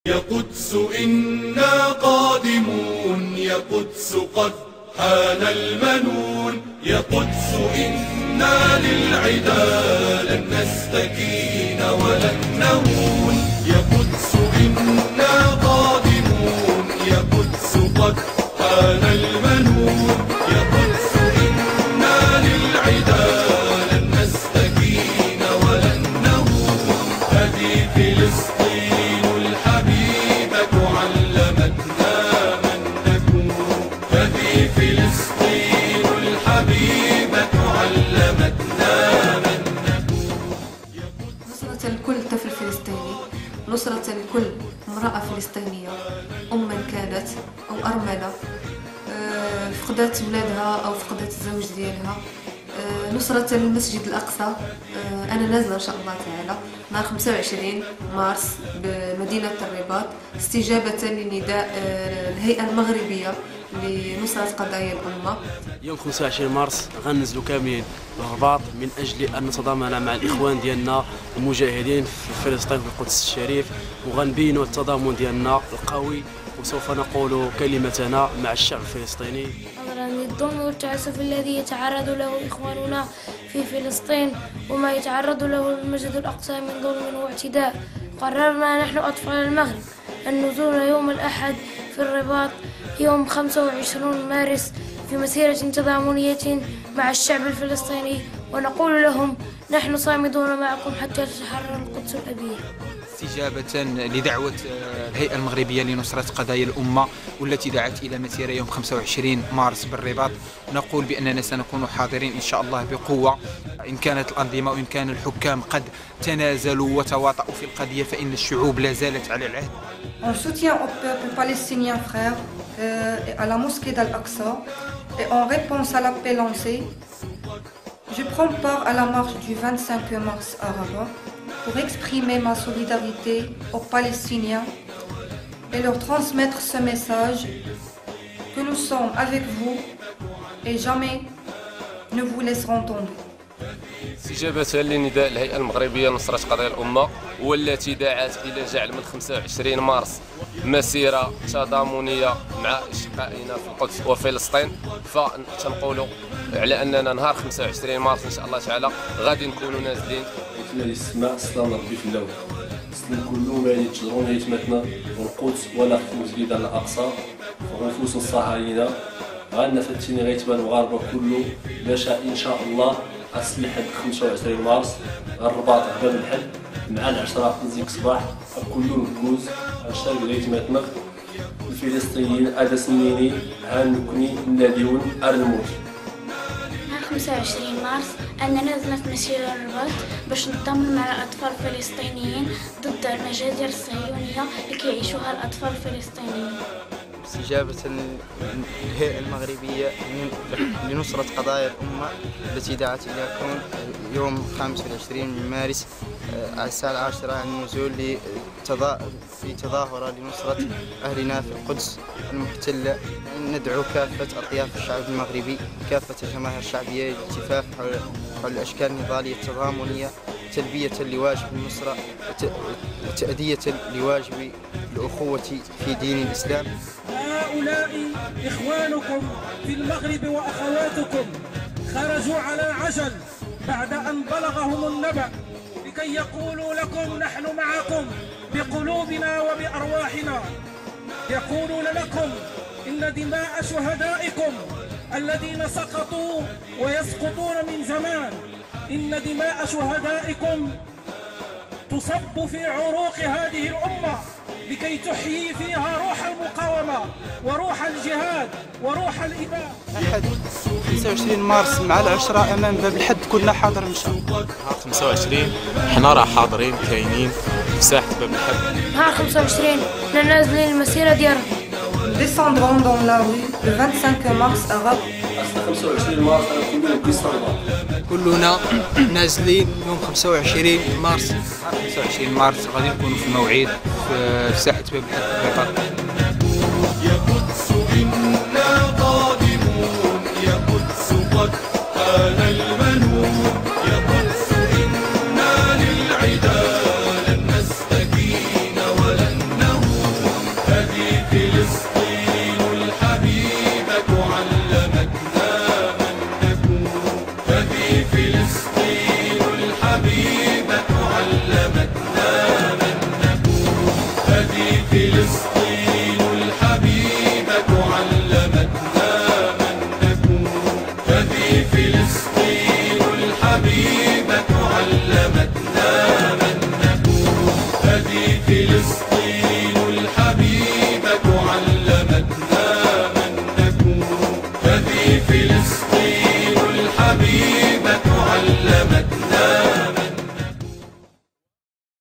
يا قدس إنا قادمون، يا قدس قد حان المنون، يا قدس إنا للعدا لن نستكين ولن نهون، يا قدس إنا قادمون، يا قدس قد حان المنون، يا قدس إنا للعدا لن نستكين ولن نهون. هذه فلسطين الحبيبة علمتنا من نكون، هذه فلسطين الحبيبة علمتنا من نكون. نصرة لكل طفل فلسطيني، نصرة لكل امرأة فلسطينية أما كانت أو أرملة فقدت ولادها أو فقدت الزوج ديالها، نصرة للمسجد الأقصى. أنا نازلة إن شاء الله تعالى نهار 25 مارس بمدينة الرباط استجابة لنداء الهيئة المغربية لنصرة قضايا الأمة. يوم 25 مارس غننزلوا كاملين للرباط من أجل أن نتضامن مع الإخوان ديالنا المجاهدين في فلسطين في القدس الشريف، وغنبينوا التضامن ديالنا القوي، وسوف نقول كلمتنا مع الشعب الفلسطيني. نظرا للظلم والتعسف الذي يتعرض له إخواننا في فلسطين وما يتعرض له المسجد الأقصى من ظلم واعتداء، قررنا نحن أطفال المغرب أن نزور يوم الأحد في الرباط يوم 25 مارس في مسيرة تضامنية مع الشعب الفلسطيني، ونقول لهم نحن صامدون معكم حتى تتحرر القدس الأبية. استجابة لدعوة الهيئة المغربية لنصرة قضايا الأمة والتي دعت إلى مسيرة يوم 25 مارس بالرباط، نقول بأننا سنكون حاضرين إن شاء الله بقوة. إن كانت الأنظمة وإن كان الحكام قد تنازلوا وتواطؤوا في القضية فإن الشعوب لا زالت على العهد. On soutient au peuple palestinien frère et à la mosquée d'Al-Aqsa, et en réponse à l'appel lancé, je prends part à la marche du 25 mars à Rabat pour exprimer ma solidarité aux Palestiniens et leur transmettre ce message que nous sommes avec vous et jamais ne vous laisserons tomber. استجابة لنداء الهيئة المغربية لنصرة قضايا الأمة والتي دعت إلى جعل من 25 مارس مسيرة تضامنية مع أشقائنا في القدس وفلسطين، فتنقولوا على أننا نهار 25 مارس إن شاء الله تعالى غادي نكونوا نازلين. مثل السماء سلام ربي في اللون، سلم كلهم غادي تشجرون يتمتنا والقدس ولا في المسجد الأقصى ونفوس الصهاينة غانا فتيني غيتبان المغاربة كله باش إن شاء الله أصل لحد 25 مارس الرباط باب الحد مع 10 ديك الصباح كلهم الكوز الشرق غيتماتنا الفلسطينيين هذا سنيني هانكني ناديون الموت. نهار 25 مارس أنا نزلت مسيرة الرباط باش نتضامن مع الأطفال الفلسطينيين ضد المجازر الصهيونية اللي كيعيشوها الأطفال الفلسطينيين. استجابة الهيئة المغربية لنصرة قضايا الأمة التي دعت إلى كون يوم 25 من مارس على الساعة 10 النزول في تظاهرة لنصرة أهلنا في القدس المحتلة. ندعو كافة أطياف الشعب المغربي كافة الجماهير الشعبية للالتفاف حول الأشكال النضالية التضامنية تلبية لواجب النصرة وتأدية لواجب الأخوة في دين الإسلام. هؤلاء إخوانكم في المغرب وأخواتكم خرجوا على عجل بعد أن بلغهم النبأ لكي يقولوا لكم نحن معكم بقلوبنا وبأرواحنا، يقولون لكم إن دماء شهدائكم الذين سقطوا ويسقطون من زمان، إن دماء شهدائكم تصب في عروق هذه الأمة لكي تحيي فيها روح المقاومة وروح الجهاد وروح الإباء. أحد 25 مارس مع 10 أمام باب الحد كلنا حاضر إن شاء الله. نهار 25 حنا راه حاضرين كاينين في ساحة باب الحد. نهار 25 حنا نازلين المسيرة ديالنا. Descendrons dans la rue le 25 mars à Rabat. 25 مارس كلنا كيصطادوا. كلنا نازلين يوم 25 مارس. 25 مارس غادي نكونوا في الموعد في ساحة باب الحد. يا قدس